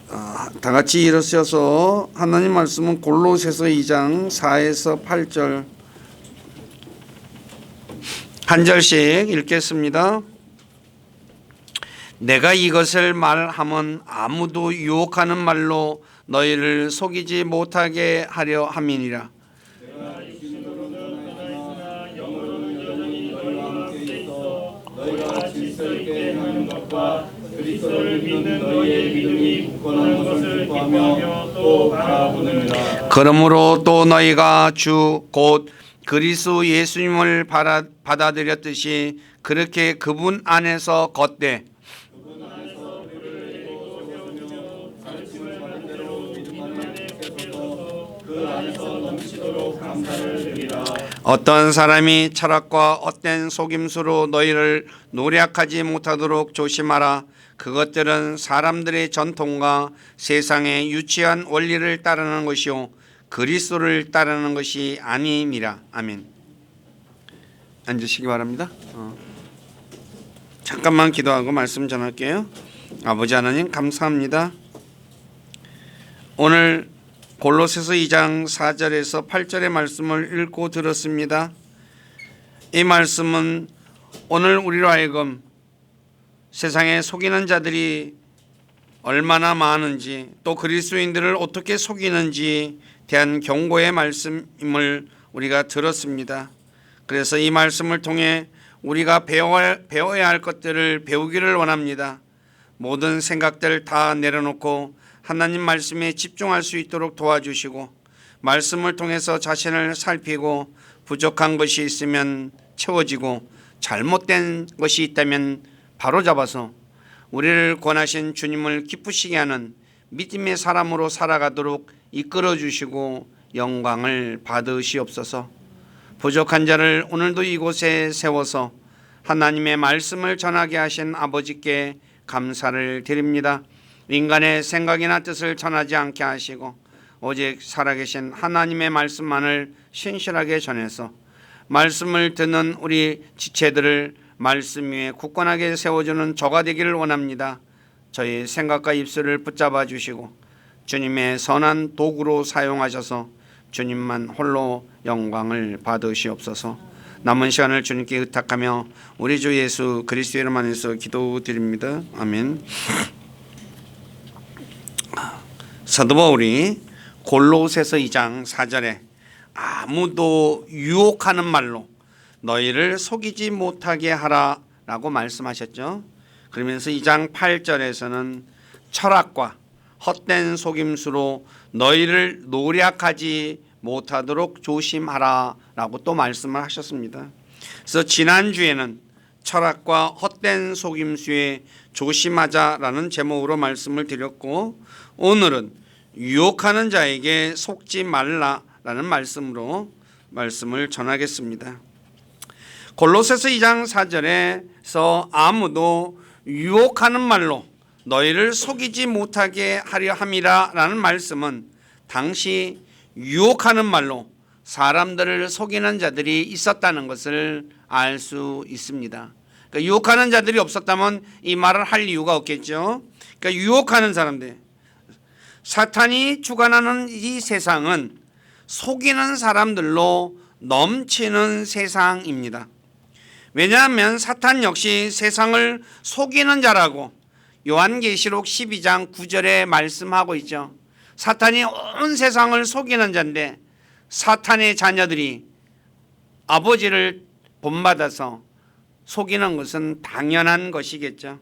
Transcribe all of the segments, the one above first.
다 같이 일어서서 하나님 말씀은 골로새서 2장 4에서 8절 한 절씩 읽겠습니다. 내가 이것을 말함은 아무도 유혹하는 말로 너희를 속이지 못하게 하려 함이니라. 너희가 질서 있게 하는 것과 그리스도를 믿는 너희의 믿음이 굳건한 것을 기뻐하며 또 바라보느니라. 그러므로 또 너희가 주 곧 그리스도 예수님을 받아들였듯이 그렇게 그분 안에서 걷되 어떤 사람이 철학과 헛된 속임수로 너희를 노략하지 못하도록 조심하라. 그것들은 사람들의 전통과 세상의 유치한 원리를 따르는 것이요 그리스도를 따르는 것이 아니니라. 아멘. 앉으시기 바랍니다. 잠깐만 기도하고 말씀 전할게요. 아버지 하나님 감사합니다. 오늘 골로새서 2장 4절에서 8절의 말씀을 읽고 들었습니다. 이 말씀은 오늘 우리로 하여금 세상에 속이는 자들이 얼마나 많은지 또 그리스도인들을 어떻게 속이는지 대한 경고의 말씀임을 우리가 들었습니다. 그래서 이 말씀을 통해 우리가 배워야 할 것들을 배우기를 원합니다. 모든 생각들 다 내려놓고 하나님 말씀에 집중할 수 있도록 도와주시고 말씀을 통해서 자신을 살피고 부족한 것이 있으면 채워지고 잘못된 것이 있다면 바로잡아서 우리를 권하신 주님을 기쁘시게 하는 믿음의 사람으로 살아가도록 이끌어 주시고 영광을 받으시옵소서. 부족한 자를 오늘도 이곳에 세워서 하나님의 말씀을 전하게 하신 아버지께 감사를 드립니다. 인간의 생각이나 뜻을 전하지 않게 하시고 오직 살아계신 하나님의 말씀만을 신실하게 전해서 말씀을 듣는 우리 지체들을 말씀 위에 굳건하게 세워주는 저가 되기를 원합니다. 저희 생각과 입술을 붙잡아 주시고 주님의 선한 도구로 사용하셔서 주님만 홀로 영광을 받으시옵소서. 남은 시간을 주님께 의탁하며 우리 주 예수 그리스도의 이름 안에서 기도드립니다. 아멘. 사도 바울이 골로새서 2장 4절에 아무도 유혹하는 말로 너희를 속이지 못하게 하라 라고 말씀하셨죠. 그러면서 2장 8절에서는 철학과 헛된 속임수로 너희를 노략하지 못하도록 조심하라 라고 또 말씀을 하셨습니다. 그래서 지난주에는 철학과 헛된 속임수에 조심하자라는 제목으로 말씀을 드렸고 오늘은 유혹하는 자에게 속지 말라라는 말씀으로 말씀을 전하겠습니다. 골로새서 2장 4절에서 아무도 유혹하는 말로 너희를 속이지 못하게 하려 함이라 라는 말씀은 당시 유혹하는 말로 사람들을 속이는 자들이 있었다는 것을 알 수 있습니다. 그러니까 유혹하는 자들이 없었다면 이 말을 할 이유가 없겠죠. 그러니까 유혹하는 사람들, 사탄이 주관하는 이 세상은 속이는 사람들로 넘치는 세상입니다. 왜냐하면 사탄 역시 세상을 속이는 자라고 요한계시록 12장 9절에 말씀하고 있죠. 사탄이 온 세상을 속이는 자인데 사탄의 자녀들이 아버지를 본받아서 속이는 것은 당연한 것이겠죠.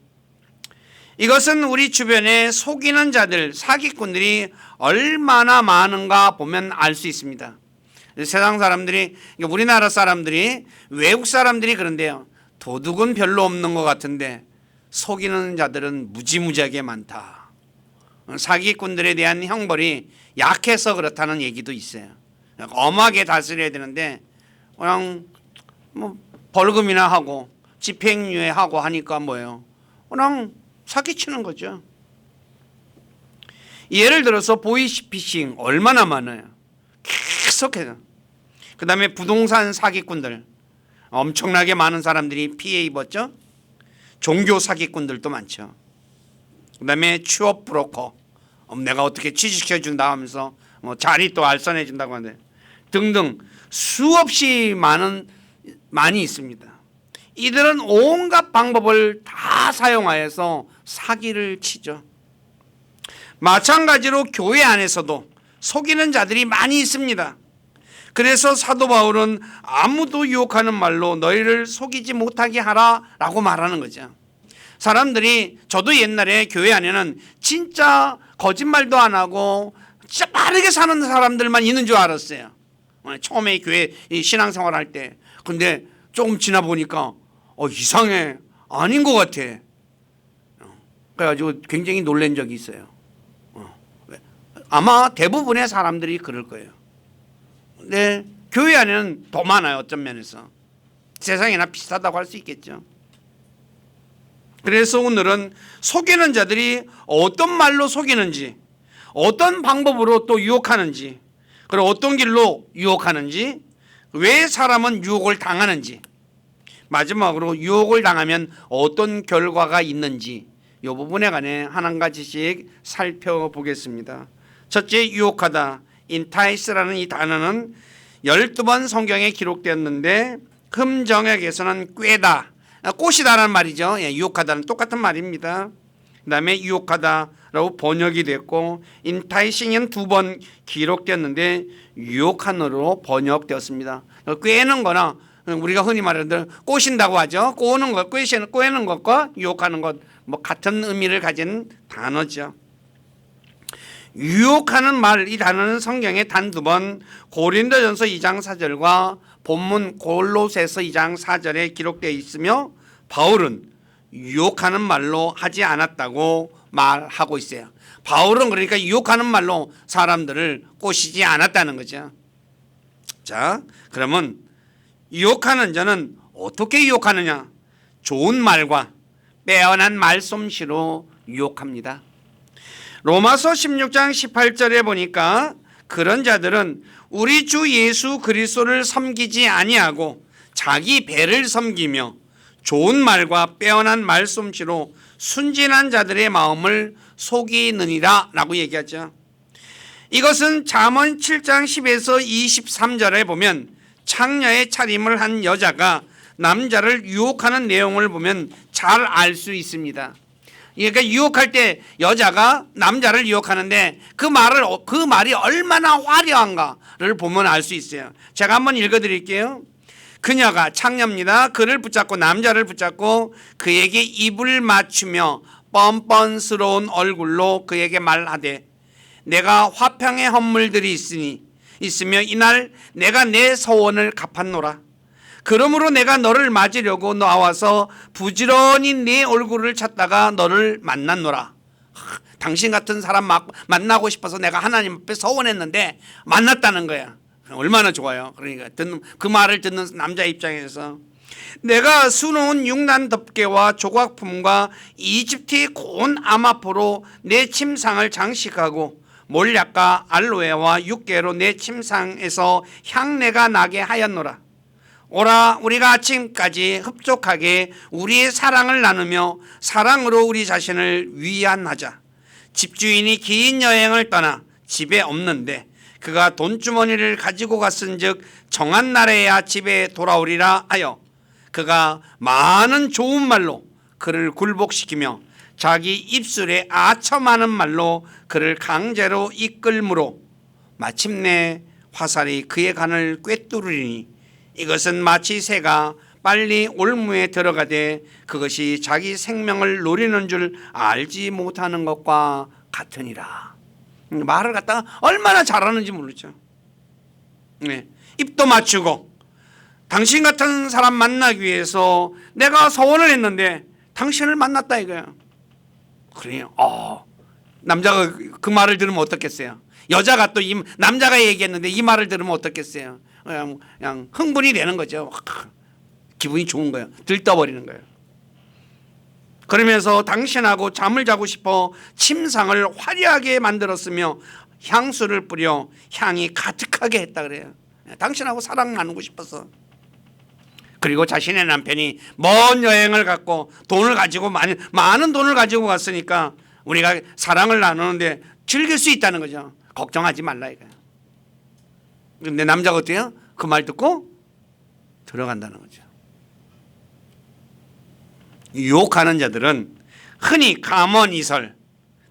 이것은 우리 주변에 속이는 자들, 사기꾼들이 얼마나 많은가 보면 알 수 있습니다. 세상 사람들이, 우리나라 사람들이, 외국 사람들이 그런데요. 도둑은 별로 없는 것 같은데 속이는 자들은 무지무지하게 많다. 사기꾼들에 대한 형벌이 약해서 그렇다는 얘기도 있어요. 엄하게 다스려야 되는데 그냥 뭐 벌금이나 하고 집행유예하고 하니까 뭐예요? 그냥 사기치는 거죠. 예를 들어서 보이스피싱 얼마나 많아요. 계속해서. 그 다음에 부동산 사기꾼들 엄청나게 많은 사람들이 피해 입었죠. 종교 사기꾼들도 많죠. 그 다음에 취업 브로커 내가 어떻게 취직시켜 준다 하면서 자리 또 알선해 준다고 하는데 등등 수없이 많이 있습니다. 이들은 온갖 방법을 다 사용하여서 사기를 치죠. 마찬가지로 교회 안에서도 속이는 자들이 많이 있습니다. 그래서 사도 바울은 아무도 유혹하는 말로 너희를 속이지 못하게 하라라고 말하는 거죠. 사람들이 저도 옛날에 교회 안에는 진짜 거짓말도 안 하고 진짜 빠르게 사는 사람들만 있는 줄 알았어요. 처음에 교회 신앙생활 할 때. 근데 조금 지나 보니까 이상해. 아닌 것 같아. 그래가지고 굉장히 놀란 적이 있어요. 아마 대부분의 사람들이 그럴 거예요. 근데 교회 안에는 더 많아요. 어떤 면에서. 세상이나 비슷하다고 할 수 있겠죠. 그래서 오늘은 속이는 자들이 어떤 말로 속이는지, 어떤 방법으로 또 유혹하는지, 그리고 어떤 길로 유혹하는지, 왜 사람은 유혹을 당하는지, 마지막으로 유혹을 당하면 어떤 결과가 있는지 이 부분에 관해 한 가지씩 살펴보겠습니다. 첫째, 유혹하다. 인타이스라는 이 단어는 12번 성경에 기록되었는데 흠정역에서는 꿰다, 꽃이다라는 말이죠. 유혹하다는 똑같은 말입니다. 그 다음에 유혹하다라고 번역이 됐고 인타이싱은 2번 기록되었는데 유혹한으로 번역되었습니다. 꿰는 거나 우리가 흔히 말하는 꼬신다고 하죠. 꼬는 것, 꿰는 것과 유혹하는 것 같은 의미를 가진 단어죠. 유혹하는 말, 이 단어는 성경에 단 2번 고린도전서 2장 4절과 본문 골로새서 2장 4절에 기록되어 있으며 바울은 유혹하는 말로 하지 않았다고 말하고 있어요. 바울은 그러니까 유혹하는 말로 사람들을 꼬시지 않았다는 거죠. 자, 그러면 유혹하는 자는 어떻게 유혹하느냐? 좋은 말과 빼어난 말솜씨로 유혹합니다. 로마서 16장 18절에 보니까 그런 자들은 우리 주 예수 그리스도를 섬기지 아니하고 자기 배를 섬기며 좋은 말과 빼어난 말솜씨로 순진한 자들의 마음을 속이느니라 라고 얘기하죠. 이것은 잠언 7장 10에서 23절에 보면 창녀의 차림을 한 여자가 남자를 유혹하는 내용을 보면 잘 알 수 있습니다. 그러니까 유혹할 때 여자가 남자를 유혹하는데 그 말이 얼마나 화려한가를 보면 알 수 있어요. 제가 한번 읽어드릴게요. 그녀가 창녀입니다. 그를 붙잡고 남자를 붙잡고 그에게 입을 맞추며 뻔뻔스러운 얼굴로 그에게 말하되 내가 화평의 헌물들이 있으며 이날 내가 내 서원을 갚았노라. 그러므로 내가 너를 맞으려고 나와서 부지런히 네 얼굴을 찾다가 너를 만났노라. 당신 같은 사람 만나고 싶어서 내가 하나님 앞에 서원했는데 만났다는 거야. 얼마나 좋아요. 그러니까 그 말을 듣는 남자 입장에서 내가 수놓은 육난 덮개와 조각품과 이집트의 고운 암화포로 내 침상을 장식하고 몰약과 알로에와 육개로 내 침상에서 향내가 나게 하였노라. 오라 우리가 아침까지 흡족하게 우리의 사랑을 나누며 사랑으로 우리 자신을 위안하자. 집주인이 긴 여행을 떠나 집에 없는데 그가 돈주머니를 가지고 갔은즉 정한 날에야 집에 돌아오리라 하여 그가 많은 좋은 말로 그를 굴복시키며 자기 입술에 아첨하는 말로 그를 강제로 이끌므로 마침내 화살이 그의 간을 꿰뚫으리니 이것은 마치 새가 빨리 올무에 들어가되 그것이 자기 생명을 노리는 줄 알지 못하는 것과 같으니라. 말을 갖다가 얼마나 잘하는지 모르죠. 네. 입도 맞추고 당신 같은 사람 만나기 위해서 내가 서원을 했는데 당신을 만났다 이거야. 그래요. 남자가 그 말을 들으면 어떻겠어요? 여자가 또 남자가 얘기했는데 이 말을 들으면 어떻겠어요? 그냥 흥분이 되는 거죠. 기분이 좋은 거예요. 들떠버리는 거예요. 그러면서 당신하고 잠을 자고 싶어 침상을 화려하게 만들었으며 향수를 뿌려 향이 가득하게 했다 그래요. 당신하고 사랑 나누고 싶어서. 그리고 자신의 남편이 먼 여행을 갔고 돈을 가지고 많은 돈을 가지고 갔으니까 우리가 사랑을 나누는데 즐길 수 있다는 거죠. 걱정하지 말라 이거예요. 근데 남자가 어때요? 그 말 듣고 들어간다는 거죠. 유혹하는 자들은 흔히 감언이설,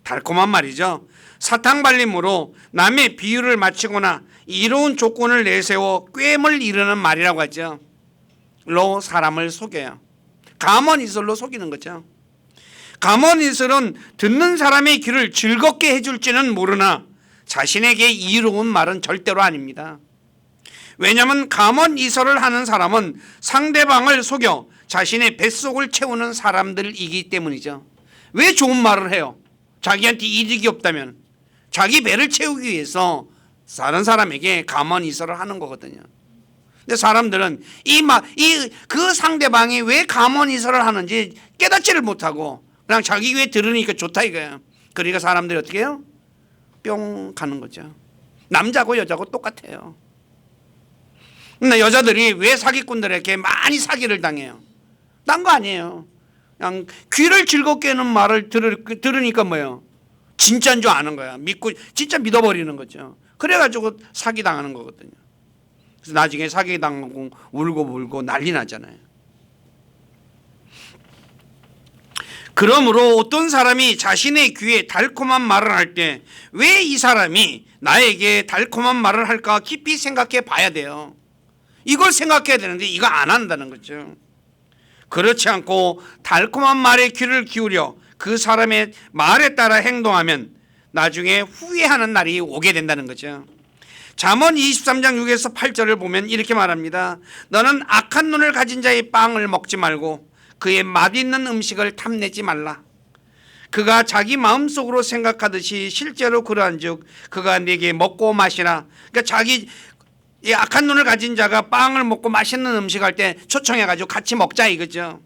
달콤한 말이죠. 사탕발림으로 남의 비유를 맞추거나 이로운 조건을 내세워 꿰을 이루는 말이라고 하죠. 로 사람을 속여요. 감언이설로 속이는 거죠. 감언이설은 듣는 사람의 귀를 즐겁게 해줄지는 모르나 자신에게 이로운 말은 절대로 아닙니다. 왜냐하면 감언이설을 하는 사람은 상대방을 속여 자신의 뱃속을 채우는 사람들이기 때문이죠. 왜 좋은 말을 해요? 자기한테 이득이 없다면 자기 배를 채우기 위해서 다른 사람에게 감언이설을 하는 거거든요. 근데 사람들은 그 상대방이 왜 감언이설을 하는지 깨닫지를 못하고 그냥 자기 귀에 들으니까 좋다 이거예요. 그러니까 사람들이 어떻게 해요? 뿅 가는 거죠. 남자고 여자고 똑같아요. 근데 여자들이 왜 사기꾼들에게 많이 사기를 당해요? 딴 거 아니에요. 그냥 귀를 즐겁게 하는 말을 들으니까 뭐예요? 진짜인 줄 아는 거야. 믿고 진짜 믿어버리는 거죠. 그래가지고 사기 당하는 거거든요. 그래서 나중에 사기 당하고 울고 난리 나잖아요. 그러므로 어떤 사람이 자신의 귀에 달콤한 말을 할 때 왜 이 사람이 나에게 달콤한 말을 할까 깊이 생각해 봐야 돼요. 이걸 생각해야 되는데 이거 안 한다는 거죠. 그렇지 않고 달콤한 말에 귀를 기울여 그 사람의 말에 따라 행동하면 나중에 후회하는 날이 오게 된다는 거죠. 잠언 23장 6에서 8절을 보면 이렇게 말합니다. 너는 악한 눈을 가진 자의 빵을 먹지 말고 그의 맛있는 음식을 탐내지 말라. 그가 자기 마음속으로 생각하듯이 실제로 그러한즉 그가 네게 먹고 마시라. 그러니까 자기 이 악한 눈을 가진 자가 빵을 먹고 맛있는 음식 할 때 초청해가지고 같이 먹자 이거죠.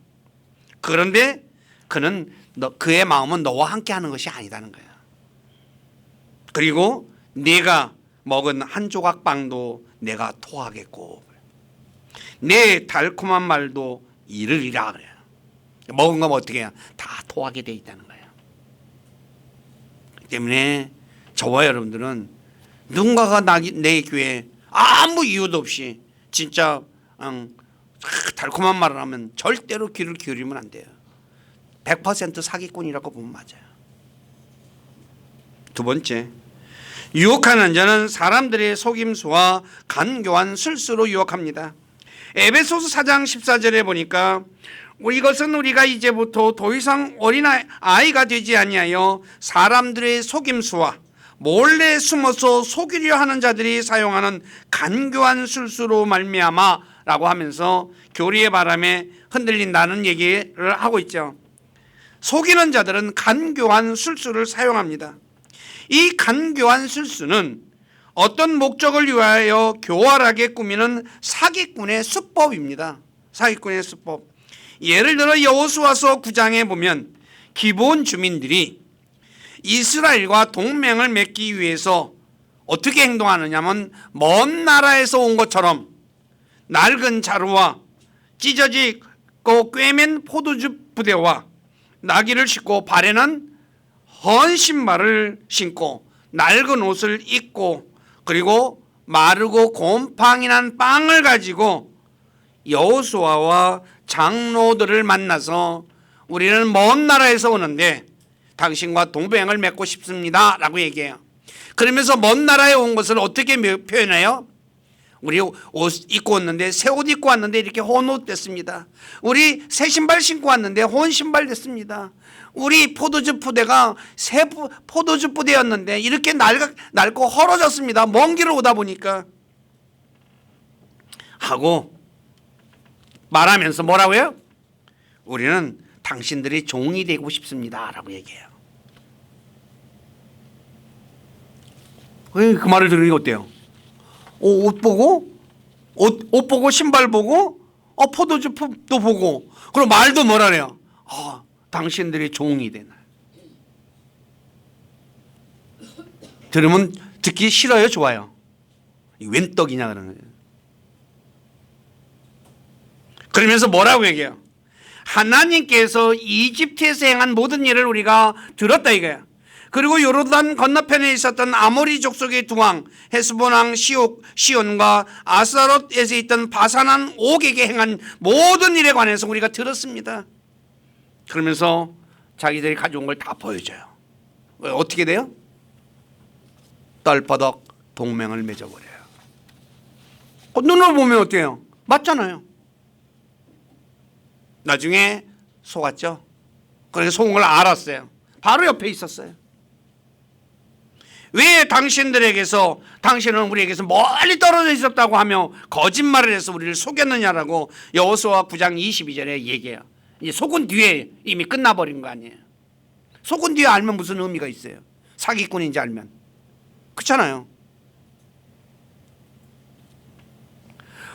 그런데 그의 마음은 너와 함께 하는 것이 아니다는 거예요. 그리고 네가 먹은 한 조각 빵도 내가 토하겠고 내 달콤한 말도 이르리라 그래요. 먹은 거면 어떻게 해요? 다 토하게 돼 있다는 거예요. 그렇기 때문에 저와 여러분들은 누군가가 내 귀에 아무 이유도 없이 진짜 달콤한 말을 하면 절대로 귀를 기울이면 안 돼요. 100% 사기꾼이라고 보면 맞아요. 두 번째, 유혹하는 자는 사람들의 속임수와 간교한 술수로 유혹합니다. 에베소서 4장 14절에 보니까 이것은 우리가 이제부터 더 이상 어린아이가 되지 아니하여 사람들의 속임수와 몰래 숨어서 속이려 하는 자들이 사용하는 간교한 술수로 말미암아라고 하면서 교리의 바람에 흔들린다는 얘기를 하고 있죠. 속이는 자들은 간교한 술수를 사용합니다. 이 간교한 술수는 어떤 목적을 위하여 교활하게 꾸미는 사기꾼의 수법입니다. 사기꾼의 수법. 예를 들어 여호수아서 9장에 보면 기브온 주민들이 이스라엘과 동맹을 맺기 위해서 어떻게 행동하느냐면 먼 나라에서 온 것처럼 낡은 자루와 찢어지고 꿰맨 포도주 부대와 나귀를 싣고 발에는 헌 신발을 신고 낡은 옷을 입고 그리고 마르고 곰팡이 난 빵을 가지고 여호수아와 장로들을 만나서 우리는 먼 나라에서 오는데 당신과 동맹을 맺고 싶습니다 라고 얘기해요. 그러면서 먼 나라에 온 것을 어떻게 표현해요? 우리 옷 입고 왔는데 새 옷 입고 왔는데 이렇게 헌 옷 됐습니다. 우리 새 신발 신고 왔는데 헌 신발 됐습니다. 우리 포도주 부대가 새 포도주 부대였는데 이렇게 낡고 헐어졌습니다. 먼 길을 오다 보니까 하고 말하면서 뭐라고요? 우리는 당신들이 종이 되고 싶습니다 라고 얘기해요. 그 말을 들으니까 어때요? 옷 보고 신발 보고 포도주도 보고 그리고 말도 뭐라래요? 당신들이 종이 되나. 들으면 듣기 싫어요? 좋아요? 웬 떡이냐 그러는 거예요. 그러면서 뭐라고 얘기해요? 하나님께서 이집트에서 행한 모든 일을 우리가 들었다 이거야. 그리고 요르단 건너편에 있었던 아모리 족속의 두 왕 헤스본 왕 시온과 아스타롯에서 있던 바산한 옥에게 행한 모든 일에 관해서 우리가 들었습니다. 그러면서 자기들이 가져온 걸 다 보여줘요. 어떻게 돼요? 떨버덕 동맹을 맺어버려요. 눈으로 보면 어때요? 맞잖아요. 나중에 속았죠. 그래서 속은 걸 알았어요. 바로 옆에 있었어요. 왜 당신들에게서 당신은 우리에게서 멀리 떨어져 있었다고 하며 거짓말을 해서 우리를 속였느냐라고 여호수아 9장 22절에 얘기해요. 이제 속은 뒤에 이미 끝나버린 거 아니에요. 속은 뒤에 알면 무슨 의미가 있어요? 사기꾼인지 알면. 그렇잖아요.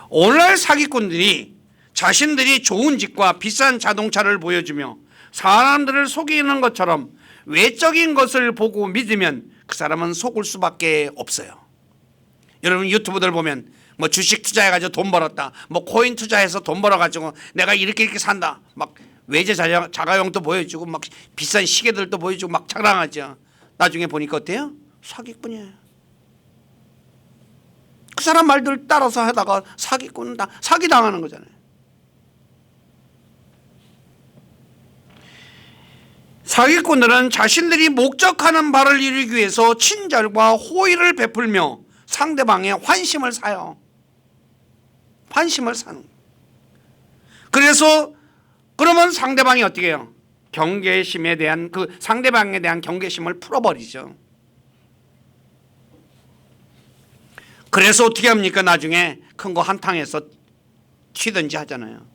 오늘날 사기꾼들이 자신들이 좋은 집과 비싼 자동차를 보여주며 사람들을 속이는 것처럼 외적인 것을 보고 믿으면 그 사람은 속을 수밖에 없어요. 여러분 유튜브들 보면 뭐 주식 투자해가지고 돈 벌었다, 뭐 코인 투자해서 돈 벌어가지고 내가 이렇게 산다, 막 외제 자가용도 보여주고 막 비싼 시계들도 보여주고 막 자랑하죠. 나중에 보니까 어때요? 사기꾼이에요. 그 사람 말들 따라서 하다가 사기꾼은 다 사기당하는 거잖아요. 사기꾼들은 자신들이 목적하는 바를 이루기 위해서 친절과 호의를 베풀며 상대방의 환심을 사요. 환심을 사는. 그래서 그러면 상대방이 어떻게 해요? 경계심에 대한 그 상대방에 대한 경계심을 풀어버리죠. 그래서 어떻게 합니까? 나중에 큰 거 한탕해서 튀든지 하잖아요.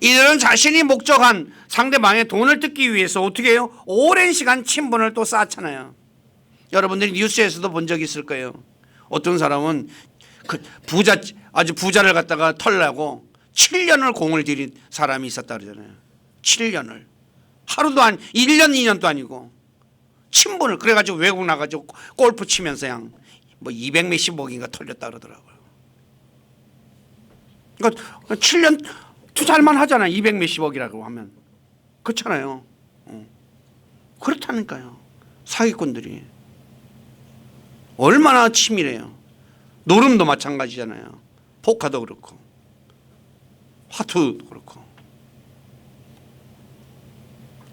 이들은 자신이 목적한 상대방의 돈을 뜯기 위해서 어떻게 해요? 오랜 시간 친분을 또 쌓잖아요. 여러분들이 뉴스에서도 본 적 있을 거예요. 어떤 사람은 그 아주 부자를 갖다가 털려고 7년을 공을 들인 사람이 있었다 그러잖아요. 7년을. 하루도 1년 2년도 아니고 친분을 그래가지고 외국 나가지고 골프 치면서 그냥 뭐 200 몇십억인가 털렸다 그러더라고요. 그러니까 7년 투자할만 하잖아요. 200 몇십억이라고 하면. 그렇잖아요. 그렇다니까요. 사기꾼들이 얼마나 치밀해요. 노름도 마찬가지잖아요. 포카도 그렇고 화투도 그렇고.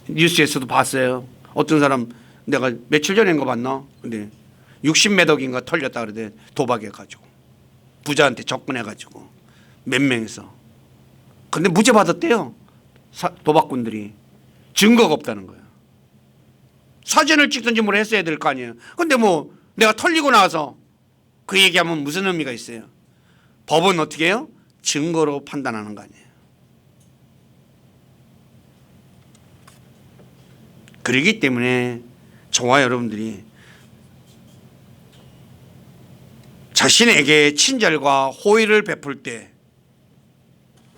뉴스에서도 봤어요. 어떤 사람 내가 며칠 전에 거 봤나? 근데 60몇 억인가 털렸다 그러대. 도박해가지고 부자한테 접근해가지고 몇 명에서. 근데 무죄 받았대요. 도박꾼들이. 증거가 없다는 거예요. 사진을 찍든지 뭘 했어야 될 거 아니에요. 근데 뭐 내가 털리고 나서 그 얘기하면 무슨 의미가 있어요? 법은 어떻게 해요? 증거로 판단하는 거 아니에요. 그러기 때문에 저와 여러분들이 자신에게 친절과 호의를 베풀 때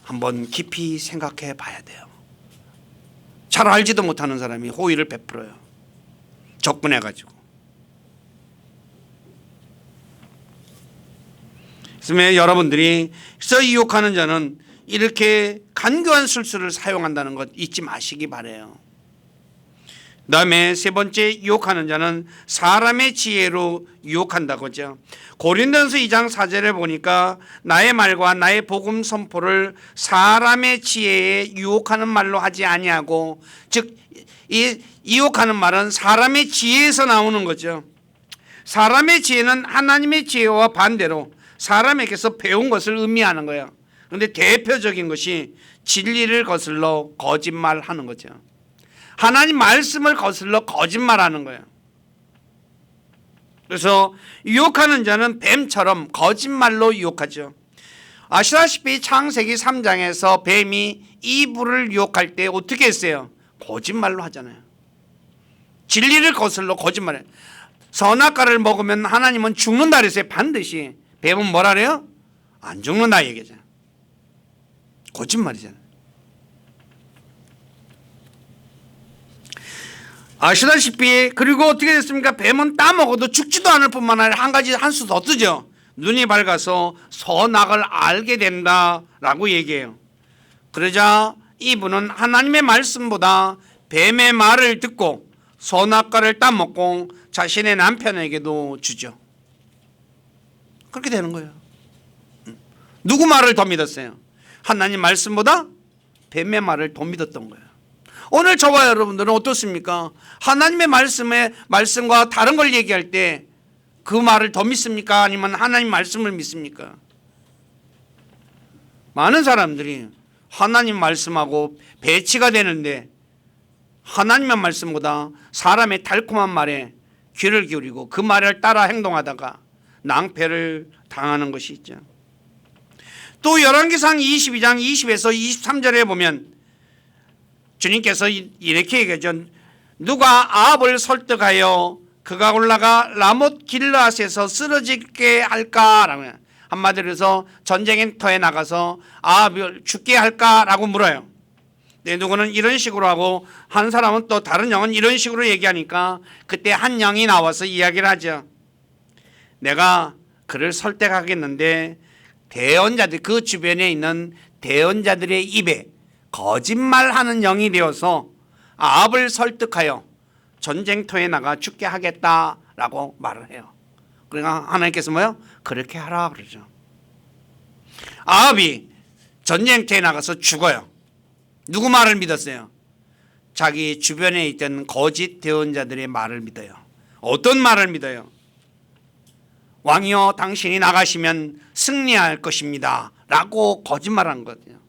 한번 깊이 생각해 봐야 돼요. 잘 알지도 못하는 사람이 호의를 베풀어요. 접근해가지고. 그래서 여러분들이 유혹하는 자는 이렇게 간교한 술수를 사용한다는 것 잊지 마시기 바라요. 그 다음에 세 번째 유혹하는 자는 사람의 지혜로 유혹한다고 하죠. 고린도전서 2장 4절에 보니까 나의 말과 나의 복음 선포를 사람의 지혜에 유혹하는 말로 하지 아니하고, 즉 이 유혹하는 말은 사람의 지혜에서 나오는 거죠. 사람의 지혜는 하나님의 지혜와 반대로 사람에게서 배운 것을 의미하는 거예요. 그런데 대표적인 것이 진리를 거슬러 거짓말하는 거죠. 하나님 말씀을 거슬러 거짓말하는 거예요. 그래서 유혹하는 자는 뱀처럼 거짓말로 유혹하죠. 아시다시피 창세기 3장에서 뱀이 이브를 유혹할 때 어떻게 했어요? 거짓말로 하잖아요. 진리를 거슬러 거짓말해요. 선악과를 먹으면 하나님은 죽는다 그랬어요. 반드시. 뱀은 뭐라 그래요? 안 죽는다 얘기잖아요. 거짓말이잖아요. 아시다시피 그리고 어떻게 됐습니까? 뱀은 따먹어도 죽지도 않을 뿐만 아니라 한 수 더 뜨죠. 눈이 밝아서 선악을 알게 된다라고 얘기해요. 그러자 이분은 하나님의 말씀보다 뱀의 말을 듣고 선악과를 따먹고 자신의 남편에게도 주죠. 그렇게 되는 거예요. 누구 말을 더 믿었어요? 하나님 말씀보다 뱀의 말을 더 믿었던 거예요. 오늘 저와 여러분들은 어떻습니까? 하나님의 말씀과 다른 걸 얘기할 때 그 말을 더 믿습니까? 아니면 하나님 말씀을 믿습니까? 많은 사람들이 하나님 말씀하고 배치가 되는데 하나님의 말씀보다 사람의 달콤한 말에 귀를 기울이고 그 말을 따라 행동하다가 낭패를 당하는 것이 있죠. 또 열왕기상 22장 20에서 23절에 보면 주님께서 이렇게 얘기하죠. 누가 아합을 설득하여 그가 올라가 라못 길르앗에서 쓰러지게 할까라고, 한마디로 해서 전쟁터에 나가서 아합을 죽게 할까라고 물어요. 네, 누구는 이런 식으로 하고 한 사람은 또 다른 영은 이런 식으로 얘기하니까 그때 한 영이 나와서 이야기를 하죠. 내가 그를 설득하겠는데 대언자들, 그 주변에 있는 대언자들의 입에 거짓말하는 영이 되어서 아합을 설득하여 전쟁터에 나가 죽게 하겠다라고 말을 해요. 그러니까 하나님께서 뭐요? 그렇게 하라 그러죠. 아합이 전쟁터에 나가서 죽어요. 누구 말을 믿었어요? 자기 주변에 있던 거짓 대언자들의 말을 믿어요. 어떤 말을 믿어요? 왕이여 당신이 나가시면 승리할 것입니다 라고 거짓말한 거예요.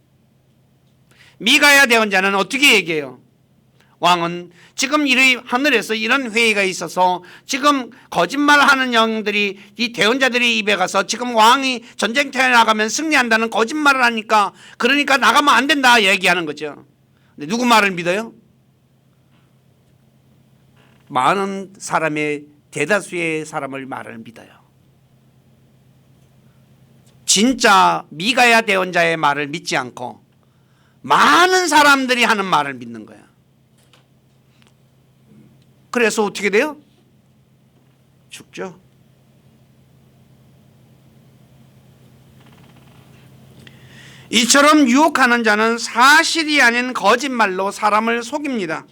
미가야 대언자는 어떻게 얘기해요? 왕은 지금 하늘에서 이런 회의가 있어서 지금 거짓말하는 영들이 이 대언자들의 입에 가서 지금 왕이 전쟁터에 나가면 승리한다는 거짓말을 하니까 그러니까 나가면 안 된다 얘기하는 거죠. 근데 누구 말을 믿어요? 많은 사람의 대다수의 사람을 말을 믿어요. 진짜 미가야 대언자의 말을 믿지 않고 많은 사람들이 하는 말을 믿는 거야. 그래서 어떻게 돼요? 죽죠. 이처럼 유혹하는 자는 사실이 아닌 거짓말로 사람을 속입니다.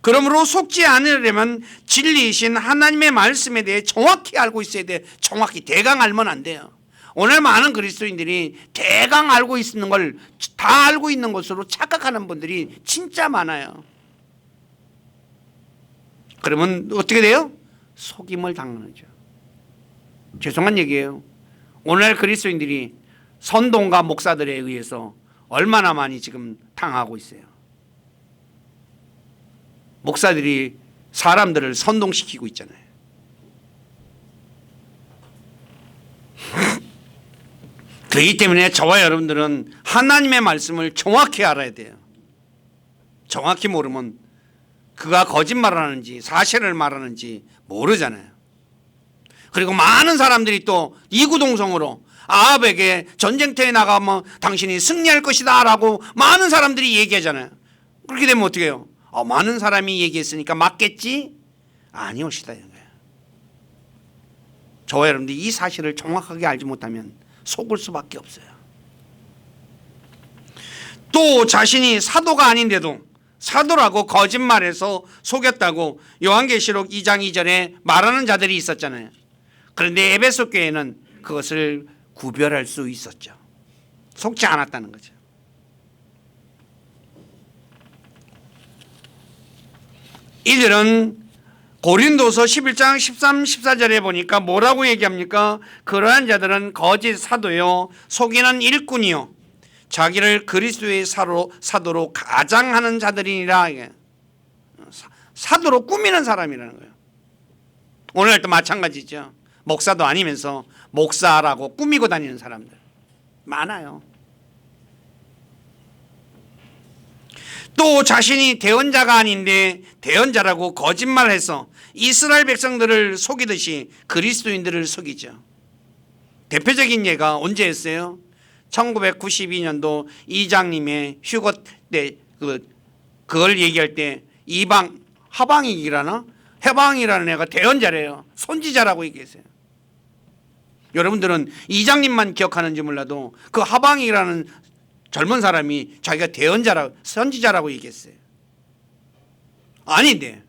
그러므로 속지 않으려면 진리이신 하나님의 말씀에 대해 정확히 알고 있어야 돼. 정확히 대강 알면 안 돼요. 오늘 많은 그리스도인들이 대강 알고 있는 걸 다 알고 있는 것으로 착각하는 분들이 진짜 많아요. 그러면 어떻게 돼요? 속임을 당하죠. 죄송한 얘기예요. 오늘 그리스도인들이 선동가 목사들에 의해서 얼마나 많이 지금 당하고 있어요. 목사들이 사람들을 선동시키고 있잖아요. 그렇기 때문에 저와 여러분들은 하나님의 말씀을 정확히 알아야 돼요. 정확히 모르면 그가 거짓말을 하는지 사실을 말하는지 모르잖아요. 그리고 많은 사람들이 또 이구동성으로 아합에게 전쟁터에 나가면 당신이 승리할 것이다 라고 많은 사람들이 얘기하잖아요. 그렇게 되면 어떻게 해요? 많은 사람이 얘기했으니까 맞겠지? 아니오시다 이런 거예요. 저와 여러분들이 이 사실을 정확하게 알지 못하면 속을 수밖에 없어요. 또 자신이 사도가 아닌데도 사도라고 거짓말해서 속였다고 요한계시록 2장 2절에 말하는 자들이 있었잖아요. 그런데 에베소 교회는 그것을 구별할 수 있었죠. 속지 않았다는 거죠. 이들은 고린도서 11장 13, 14절에 보니까 뭐라고 얘기합니까? 그러한 자들은 거짓 사도요 속이는 일꾼이요 자기를 그리스도의 사도로 가장하는 자들이니라. 사도로 꾸미는 사람이라는 거예요. 오늘도 마찬가지죠. 목사도 아니면서 목사라고 꾸미고 다니는 사람들 많아요. 또 자신이 대언자가 아닌데 대언자라고 거짓말해서 이스라엘 백성들을 속이듯이 그리스도인들을 속이죠. 대표적인 예가 언제였어요? 1992년도 이장님의 휴거 때 그걸 얘기할 때 해방이라는 애가 대언자래요. 선지자라고 얘기했어요. 여러분들은 이장님만 기억하는지 몰라도 그 하방이라는 젊은 사람이 자기가 대언자라고 선지자라고 얘기했어요. 아닌데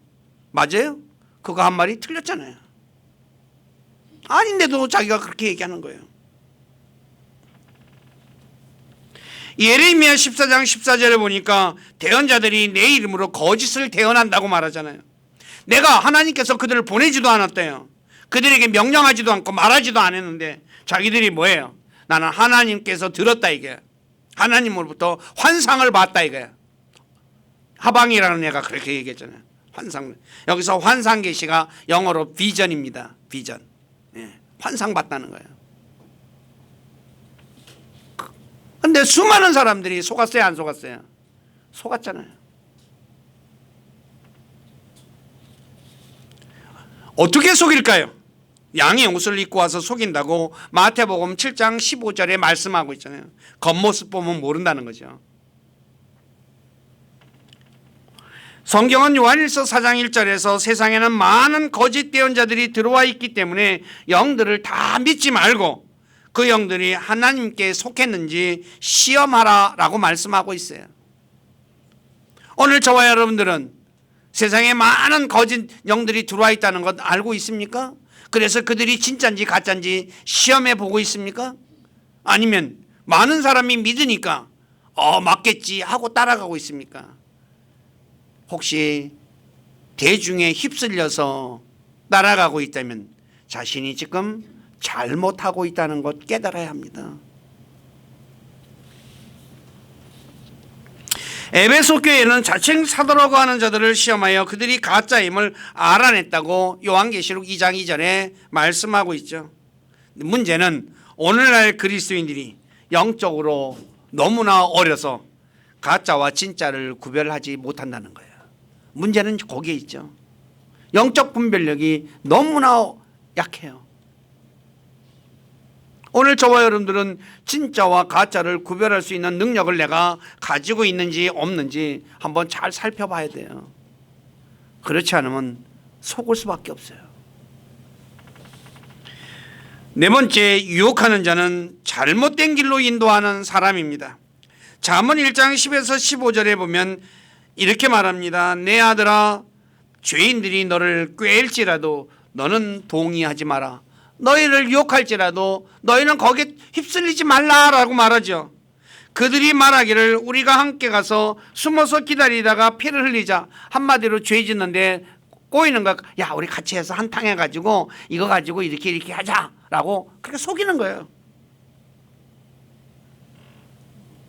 맞아요? 그거 한 말이 틀렸잖아요. 아닌데도 자기가 그렇게 얘기하는 거예요. 예레미야 14장 14절에 보니까 대언자들이 내 이름으로 거짓을 대언한다고 말하잖아요. 내가 하나님께서 그들을 보내지도 않았대요. 그들에게 명령하지도 않고 말하지도 않았는데 자기들이 뭐예요? 나는 하나님께서 들었다 이게. 하나님으로부터 환상을 봤다 이거야. 하방이라는 애가 그렇게 얘기했잖아요. 환상. 여기서 환상 계시가 영어로 비전입니다. 비전. 예, 환상 봤다는 거예요. 근데 수많은 사람들이 속았어요, 안 속았어요? 속았잖아요. 어떻게 속일까요? 양의 옷을 입고 와서 속인다고 마태복음 7장 15절에 말씀하고 있잖아요. 겉모습 보면 모른다는 거죠. 성경은 요한일서 4장 1절에서 세상에는 많은 거짓 대언자들이 들어와 있기 때문에 영들을 다 믿지 말고 그 영들이 하나님께 속했는지 시험하라 라고 말씀하고 있어요. 오늘 저와 여러분들은 세상에 많은 거짓 영들이 들어와 있다는 것 알고 있습니까? 그래서 그들이 진짜인지 가짜인지 시험해 보고 있습니까? 아니면 많은 사람이 믿으니까 맞겠지 하고 따라가고 있습니까? 혹시 대중에 휩쓸려서 따라가고 있다면 자신이 지금 잘못하고 있다는 것 깨달아야 합니다. 에베소 교회는 자칭 사도라고 하는 자들을 시험하여 그들이 가짜임을 알아냈다고 요한계시록 2장 2절에 말씀하고 있죠. 문제는 오늘날 그리스도인들이 영적으로 너무나 어려서 가짜와 진짜를 구별하지 못한다는 거예요. 문제는 거기에 있죠. 영적 분별력이 너무나 약해요. 오늘 저와 여러분들은 진짜와 가짜를 구별할 수 있는 능력을 내가 가지고 있는지 없는지 한번 잘 살펴봐야 돼요. 그렇지 않으면 속을 수밖에 없어요. 네 번째, 유혹하는 자는 잘못된 길로 인도하는 사람입니다. 잠언 1장 10에서 15절에 보면 이렇게 말합니다. 내 아들아, 죄인들이 너를 꾀일지라도 너는 동의하지 마라. 너희를 유혹할지라도 너희는 거기에 휩쓸리지 말라라고 말하죠. 그들이 말하기를 우리가 함께 가서 숨어서 기다리다가 피를 흘리자. 한마디로 죄 짓는데 꼬이는 거, 야 우리 같이 해서 한탕 해가지고 이거 가지고 이렇게 하자라고 그렇게 속이는 거예요.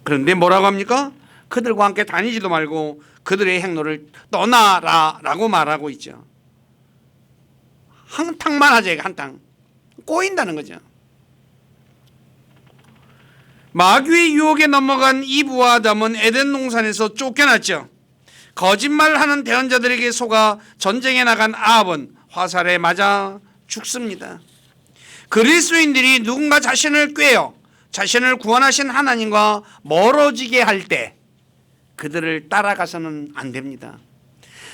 그런데 뭐라고 합니까? 그들과 함께 다니지도 말고 그들의 행로를 떠나라라고 말하고 있죠. 한탕만 하자. 한탕. 꼬인다는 거죠. 마귀의 유혹에 넘어간 이브와 아담은 에덴 동산에서 쫓겨났죠. 거짓말하는 대언자들에게 속아 전쟁에 나간 아합은 화살에 맞아 죽습니다. 그리스도인들이 누군가 자신을 꾀어 자신을 구원하신 하나님과 멀어지게 할 때 그들을 따라가서는 안 됩니다.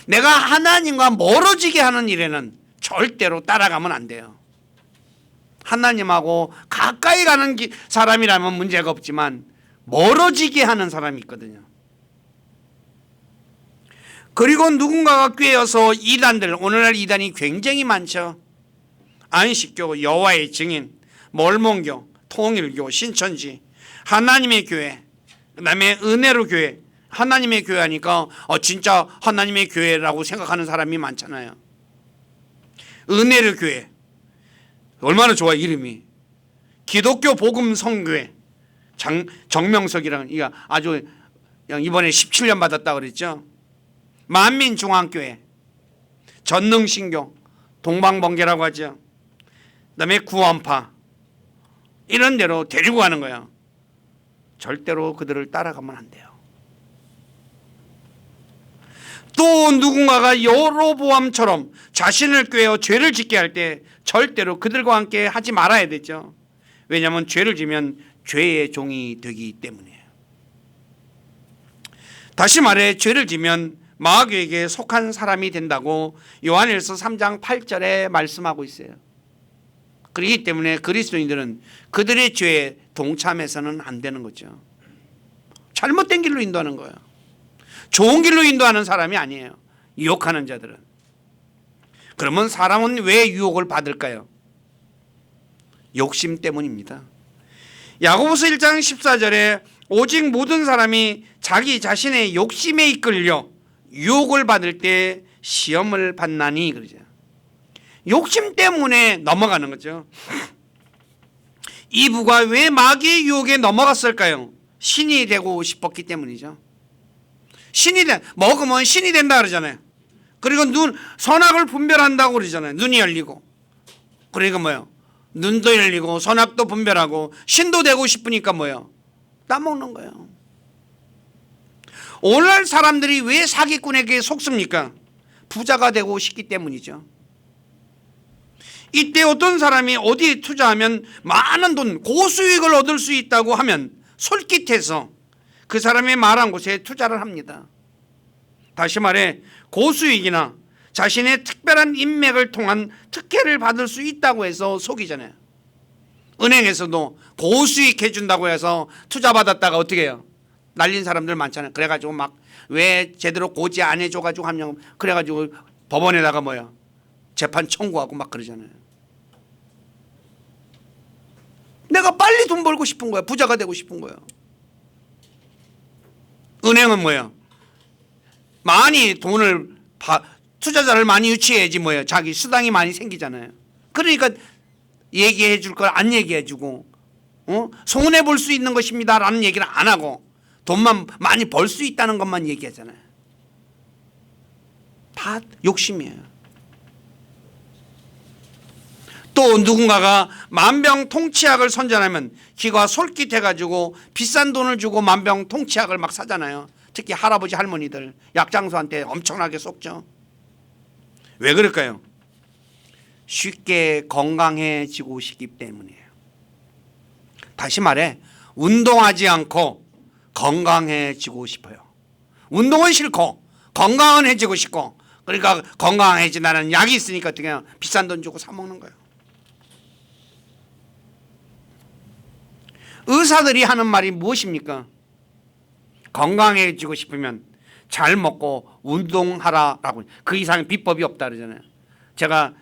내가 하나님과 멀어지게 하는 일에는 절대로 따라가면 안 돼요. 하나님하고 가까이 가는 사람이라면 문제가 없지만 멀어지게 하는 사람이 있거든요. 그리고 누군가가 꾀어서 이단들, 오늘날 이단이 굉장히 많죠. 안식교, 여호와의 증인, 몰몬교, 통일교, 신천지, 하나님의 교회, 그 다음에 은혜로 교회. 하나님의 교회 하니까 진짜 하나님의 교회라고 생각하는 사람이 많잖아요. 은혜로 교회 얼마나 좋아 이름이. 기독교 복음 성교회 정명석이라는 이가 아주 이번에 17년 받았다 그랬죠. 만민중앙교회, 전능신교, 동방번개라고 하죠. 그다음에 구원파 이런 데로 데리고 가는 거예요. 절대로 그들을 따라가면 안 돼요. 또 누군가가 여로보암처럼 자신을 꾀어 죄를 짓게 할 때 절대로 그들과 함께 하지 말아야 되죠. 왜냐하면 죄를 지면 죄의 종이 되기 때문이에요. 다시 말해 죄를 지면 마귀에게 속한 사람이 된다고 요한일서 3장 8절에 말씀하고 있어요. 그렇기 때문에 그리스도인들은 그들의 죄에 동참해서는 안 되는 거죠. 잘못된 길로 인도하는 거예요. 좋은 길로 인도하는 사람이 아니에요. 유혹하는 자들은. 그러면 사람은 왜 유혹을 받을까요? 욕심 때문입니다. 야고보서 1장 14절에 오직 모든 사람이 자기 자신의 욕심에 이끌려 유혹을 받을 때 시험을 받나니 그러죠. 욕심 때문에 넘어가는 거죠. 이브가 왜 마귀의 유혹에 넘어갔을까요? 신이 되고 싶었기 때문이죠. 먹으면 신이 된다 그러잖아요. 그리고 선악을 분별한다고 그러잖아요. 눈이 열리고. 그러니까 뭐예요? 눈도 열리고 선악도 분별하고 신도 되고 싶으니까 뭐예요? 따먹는 거예요. 오늘날 사람들이 왜 사기꾼에게 속습니까? 부자가 되고 싶기 때문이죠. 이때 어떤 사람이 어디에 투자하면 많은 돈, 고수익을 얻을 수 있다고 하면 솔깃해서 그 사람의 말한 곳에 투자를 합니다. 다시 말해 고수익이나 자신의 특별한 인맥을 통한 특혜를 받을 수 있다고 해서 속이잖아요. 은행에서도 고수익 해준다고 해서 투자 받았다가 어떻게 해요? 날린 사람들 많잖아요. 그래가지고 막 왜 제대로 고지 안 해줘가지고 하면 그래가지고 법원에다가 뭐야 재판 청구하고 막 그러잖아요. 내가 빨리 돈 벌고 싶은 거야. 부자가 되고 싶은 거야. 은행은 뭐야? 많이 돈을 투자자를 많이 유치해야지 뭐예요. 자기 수당이 많이 생기잖아요. 그러니까 얘기해 줄 걸 안 얘기해 주고 손해 볼 수 있는 것입니다 라는 얘기를 안 하고 돈만 많이 벌 수 있다는 것만 얘기하잖아요. 다 욕심이에요. 또 누군가가 만병통치약을 선전하면 기가 솔깃해가지고 비싼 돈을 주고 만병통치약을 막 사잖아요. 특히 할아버지 할머니들 약장수한테 엄청나게 속죠. 왜 그럴까요? 쉽게 건강해지고 싶기 때문이에요. 다시 말해 운동하지 않고 건강해지고 싶어요. 운동은 싫고 건강은 해지고 싶고 그러니까 건강해진다는 약이 있으니까 어떻게 해요? 비싼 돈 주고 사 먹는 거예요. 의사들이 하는 말이 무엇입니까? 건강해지고 싶으면 잘 먹고 운동하라라고. 그 이상의 비법이 없다 그러잖아요. 제가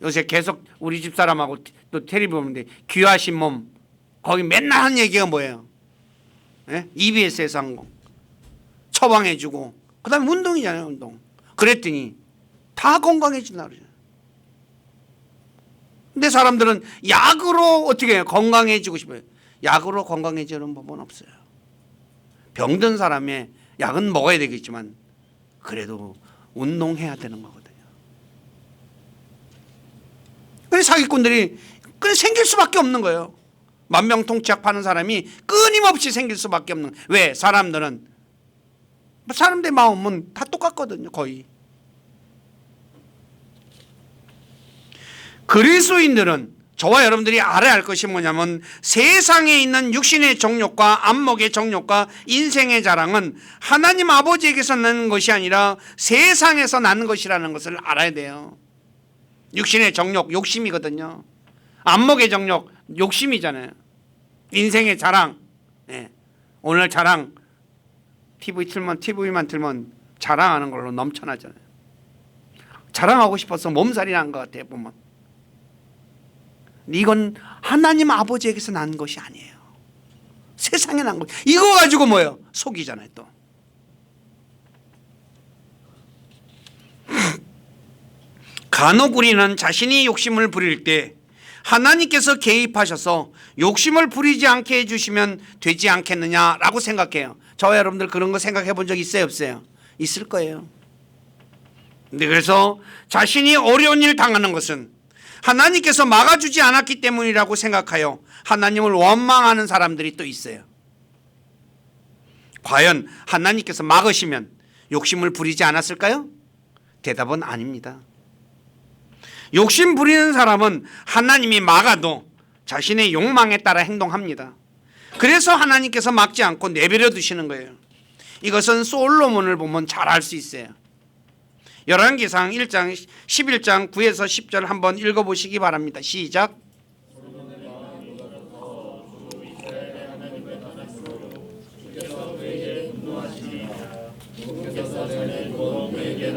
요새 계속 우리 집사람하고 또 텔레비 보는데 귀하신 몸 거기 맨날 하는 얘기가 뭐예요? 예? EBS에서 한 거 처방해주고 그 다음에 운동이잖아요. 운동. 그랬더니 다 건강해진다 그러죠. 근데 사람들은 약으로 어떻게 해요? 건강해지고 싶어요. 약으로 건강해지는 법은 없어요. 병든 사람의 약은 먹어야 되겠지만 그래도 운동해야 되는 거거든요. 그래서 사기꾼들이 생길 수밖에 없는 거예요. 만병통치약 파는 사람이 끊임없이 생길 수밖에 없는. 왜? 사람들의 마음은 다 똑같거든요. 거의. 그리스도인들은 저와 여러분들이 알아야 할 것이 뭐냐면 세상에 있는 육신의 정욕과 안목의 정욕과 인생의 자랑은 하나님 아버지에게서 나는 것이 아니라 세상에서 나는 것이라는 것을 알아야 돼요. 육신의 정욕, 욕심이거든요. 안목의 정욕, 욕심이잖아요. 인생의 자랑. 네. 오늘 자랑 TV만 틀면 자랑하는 걸로 넘쳐나잖아요. 자랑하고 싶어서 몸살이 난 것 같아요. 보면. 이건 하나님 아버지에게서 난 것이 아니에요. 세상에 난 것. 이거 가지고 뭐예요? 속이잖아요. 또. 간혹 우리는 자신이 욕심을 부릴 때 하나님께서 개입하셔서 욕심을 부리지 않게 해주시면 되지 않겠느냐라고 생각해요. 저와 여러분들 그런 거 생각해 본 적 있어요? 없어요? 있을 거예요. 근데 그래서 자신이 어려운 일 당하는 것은 하나님께서 막아주지 않았기 때문이라고 생각하여 하나님을 원망하는 사람들이 또 있어요. 과연 하나님께서 막으시면 욕심을 부리지 않았을까요? 대답은 아닙니다. 욕심 부리는 사람은 하나님이 막아도 자신의 욕망에 따라 행동합니다. 그래서 하나님께서 막지 않고 내버려 두시는 거예요. 이것은 솔로몬을 보면 잘 알 수 있어요. 열왕기상 1장 11장 9에서 10절 한번 읽어보시기 바랍니다. 시작. 주께서 그에게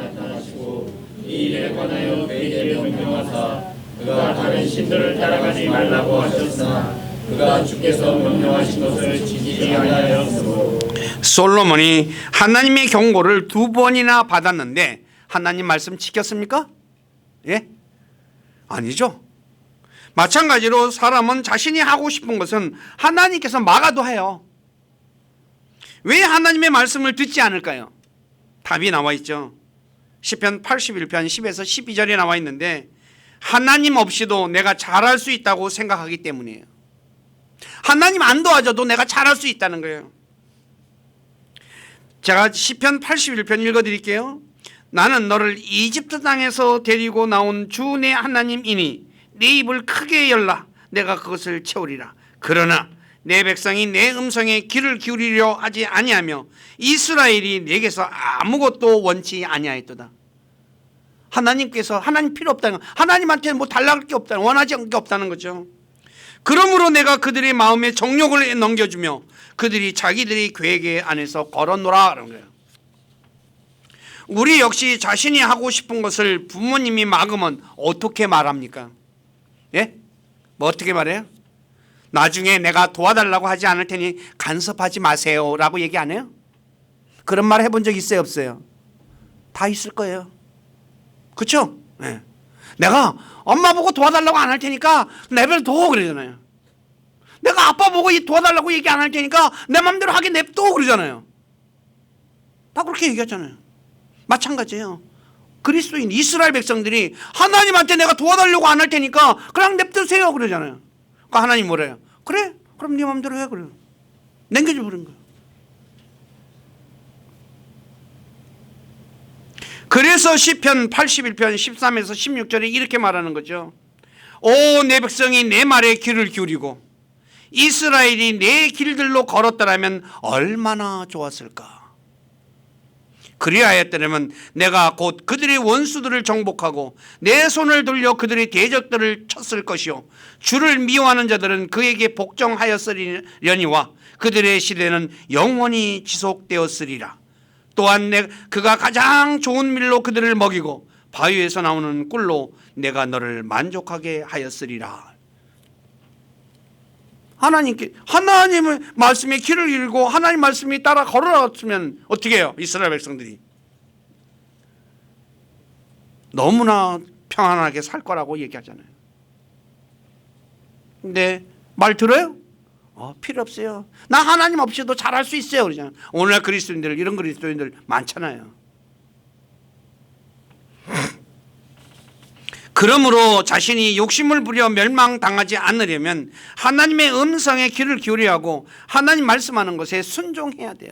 관하여 그에게 명령하사 그가 다른 신들을 따라가지 말라고 하셨으나 그가 주께서 명령하신 것을 지키지 아니하였으므로 솔로몬이 하나님의 경고를 2번이나 받았는데 하나님 말씀 지켰습니까? 예? 아니죠. 마찬가지로 사람은 자신이 하고 싶은 것은 하나님께서 막아도 해요. 왜 하나님의 말씀을 듣지 않을까요? 답이 나와 있죠. 시편 81편 10에서 12절에 나와 있는데 하나님 없이도 내가 잘할 수 있다고 생각하기 때문이에요. 하나님 안 도와줘도 내가 잘할 수 있다는 거예요. 제가 시편 81편 읽어드릴게요. 나는 너를 이집트 땅에서 데리고 나온 주 내 하나님이니 내 입을 크게 열라 내가 그것을 채우리라. 그러나 내 백성이 내 음성에 귀를 기울이려 하지 아니하며 이스라엘이 내게서 아무것도 원치 아니하였도다. 하나님께서 하나님 필요 없다는 거, 하나님한테 뭐 달라할 게 없다는, 원하지 않는 게 없다는 거죠. 그러므로 내가 그들의 마음에 정욕을 넘겨주며 그들이 자기들의 계획 안에서 걸어놓으라 그런 거예요. 우리 역시 자신이 하고 싶은 것을 부모님이 막으면 어떻게 말합니까? 예? 뭐 어떻게 말해요? 나중에 내가 도와달라고 하지 않을 테니 간섭하지 마세요 라고 얘기 안 해요? 그런 말 해본 적 있어요 없어요? 다 있을 거예요. 그렇죠? 네. 내가 엄마 보고 도와달라고 안 할 테니까 내버려둬 그러잖아요. 내가 아빠 보고 도와달라고 얘기 안 할 테니까 내 맘대로 하게 냅둬 그러잖아요. 다 그렇게 얘기하잖아요. 마찬가지예요. 그리스도인 이스라엘 백성들이 하나님한테 내가 도와달라고 안 할 테니까 그냥 냅두세요 그러잖아요. 그러니까 하나님 뭐래요? 그래? 그럼 네 맘대로 해 그래요. 남겨줘 버린 거예요. 그래서 시편 81편 13에서 16절에 이렇게 말하는 거죠. 오 내 백성이 내 말에 귀를 기울이고 이스라엘이 내 길들로 걸었더라면 얼마나 좋았을까. 그리하였더라면 내가 곧 그들의 원수들을 정복하고 내 손을 돌려 그들의 대적들을 쳤을 것이요 주를 미워하는 자들은 그에게 복종하였으려니와 그들의 시대는 영원히 지속되었으리라. 또한 그가 가장 좋은 밀로 그들을 먹이고 바위에서 나오는 꿀로 내가 너를 만족하게 하였으리라. 하나님의 말씀에 귀를 잃고 하나님 말씀이 따라 걸어왔으면 어떻게 해요? 이스라엘 백성들이 너무나 평안하게 살 거라고 얘기하잖아요. 근데 말 들어요? 필요 없어요. 나 하나님 없이도 잘할 수 있어요 그러잖아요. 오늘날 그리스도인들 이런 그리스도인들 많잖아요. 그러므로 자신이 욕심을 부려 멸망당하지 않으려면 하나님의 음성에 귀를 기울여야 하고 하나님 말씀하는 것에 순종해야 돼요.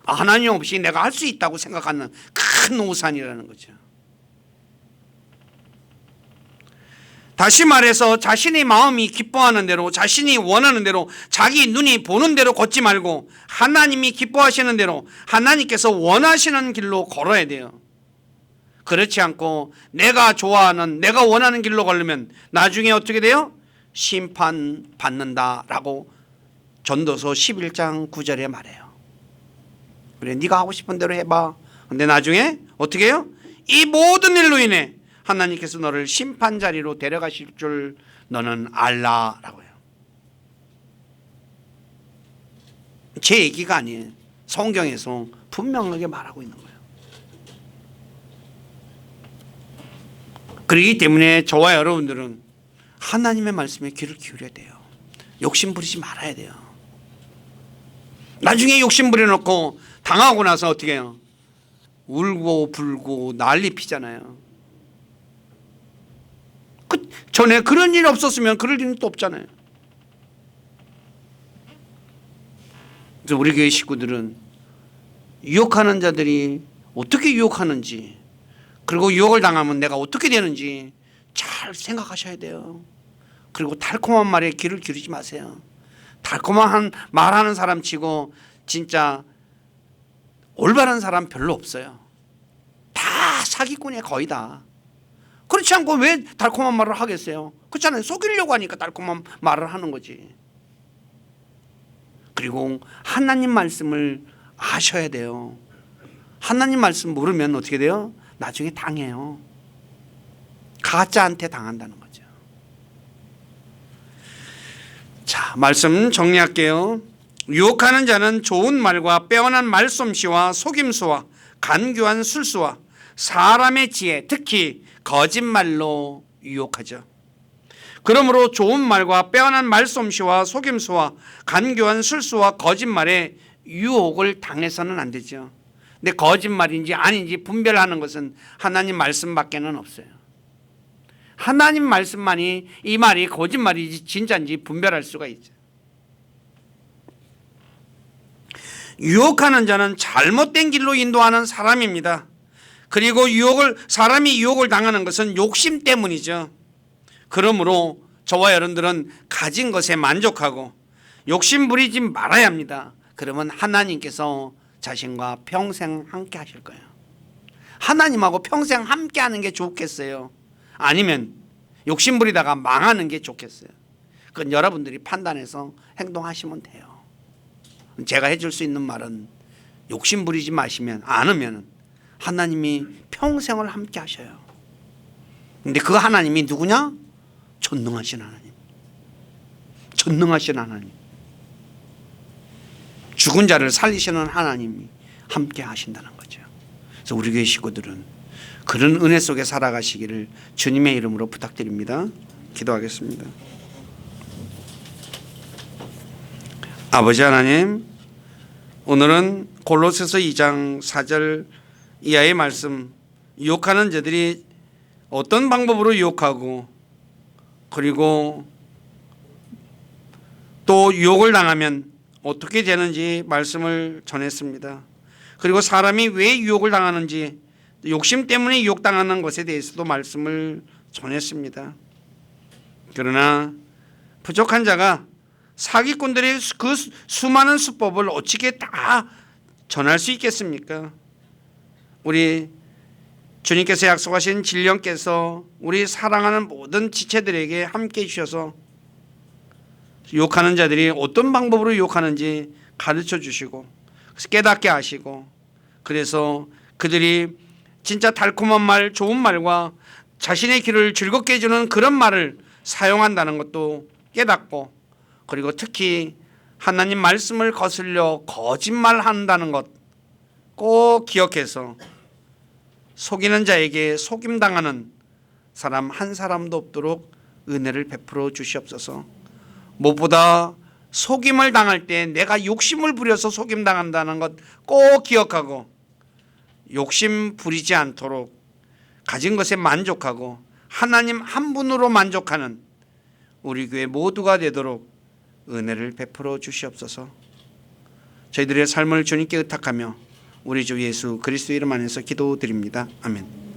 하나님 없이 내가 할 수 있다고 생각하는 큰 오산이라는 거죠. 다시 말해서 자신의 마음이 기뻐하는 대로 자신이 원하는 대로 자기 눈이 보는 대로 걷지 말고 하나님이 기뻐하시는 대로 하나님께서 원하시는 길로 걸어야 돼요. 그렇지 않고 내가 좋아하는 내가 원하는 길로 걸으면 나중에 어떻게 돼요? 심판받는다라고 전도서 11장 9절에 말해요. 그래 네가 하고 싶은 대로 해봐. 근데 나중에 어떻게 해요? 이 모든 일로 인해 하나님께서 너를 심판자리로 데려가실 줄 너는 알라라고 해요. 제 얘기가 아니에요. 성경에서 분명하게 말하고 있는 거예요. 그렇기 때문에 저와 여러분들은 하나님의 말씀에 귀를 기울여야 돼요. 욕심 부리지 말아야 돼요. 나중에 욕심 부려놓고 당하고 나서 어떻게 해요? 울고 불고 난리 피잖아요. 전에 그런 일이 없었으면 그럴 일은 또 없잖아요. 그래서 우리 교회 식구들은 유혹하는 자들이 어떻게 유혹하는지, 그리고 유혹을 당하면 내가 어떻게 되는지 잘 생각하셔야 돼요. 그리고 달콤한 말에 귀를 기울이지 마세요. 달콤한 말하는 사람 치고 진짜 올바른 사람 별로 없어요. 다 사기꾼이에요. 거의 다. 그렇지 않고 왜 달콤한 말을 하겠어요? 그렇잖아요. 속이려고 하니까 달콤한 말을 하는 거지. 그리고 하나님 말씀을 아셔야 돼요. 하나님 말씀 모르면 어떻게 돼요? 나중에 당해요. 가짜한테 당한다는 거죠. 자, 말씀 정리할게요. 유혹하는 자는 좋은 말과 빼어난 말솜씨와 속임수와 간교한 술수와 사람의 지혜, 특히 거짓말로 유혹하죠. 그러므로 좋은 말과 빼어난 말솜씨와 속임수와 간교한 술수와 거짓말에 유혹을 당해서는 안 되죠. 근데 거짓말인지 아닌지 분별하는 것은 하나님 말씀밖에는 없어요. 하나님 말씀만이 이 말이 거짓말인지 진짜인지 분별할 수가 있죠. 유혹하는 자는 잘못된 길로 인도하는 사람입니다. 그리고 사람이 유혹을 당하는 것은 욕심 때문이죠. 그러므로 저와 여러분들은 가진 것에 만족하고 욕심 부리지 말아야 합니다. 그러면 하나님께서 자신과 평생 함께 하실 거예요. 하나님하고 평생 함께 하는 게 좋겠어요? 아니면 욕심 부리다가 망하는 게 좋겠어요? 그건 여러분들이 판단해서 행동하시면 돼요. 제가 해줄 수 있는 말은 욕심 부리지 마시면 않으면 하나님이 평생을 함께 하셔요. 근데 그 하나님이 누구냐? 전능하신 하나님. 전능하신 하나님. 죽은 자를 살리시는 하나님이 함께 하신다는 거죠. 그래서 우리 교회 식구들은 그런 은혜 속에 살아가시기를 주님의 이름으로 부탁드립니다. 기도하겠습니다. 아버지 하나님, 오늘은 골로새서 2장 4절 이하의 말씀, 유혹하는 자들이 어떤 방법으로 유혹하고 그리고 또 유혹을 당하면 어떻게 되는지 말씀을 전했습니다. 그리고 사람이 왜 유혹을 당하는지, 욕심 때문에 유혹당하는 것에 대해서도 말씀을 전했습니다. 그러나 부족한 자가 사기꾼들의 그 수많은 수법을 어떻게 다 전할 수 있겠습니까? 우리 주님께서 약속하신 진령께서 우리 사랑하는 모든 지체들에게 함께 해주셔서 유혹하는 자들이 어떤 방법으로 유혹하는지 가르쳐 주시고 깨닫게 하시고, 그래서 그들이 진짜 달콤한 말, 좋은 말과 자신의 길을 즐겁게 해주는 그런 말을 사용한다는 것도 깨닫고, 그리고 특히 하나님 말씀을 거슬려 거짓말한다는 것 꼭 기억해서 속이는 자에게 속임당하는 사람 한 사람도 없도록 은혜를 베풀어 주시옵소서. 무엇보다 속임을 당할 때 내가 욕심을 부려서 속임당한다는 것 꼭 기억하고 욕심 부리지 않도록 가진 것에 만족하고 하나님 한 분으로 만족하는 우리 교회 모두가 되도록 은혜를 베풀어 주시옵소서. 저희들의 삶을 주님께 의탁하며 우리 주 예수 그리스도 이름 안에서 기도드립니다. 아멘.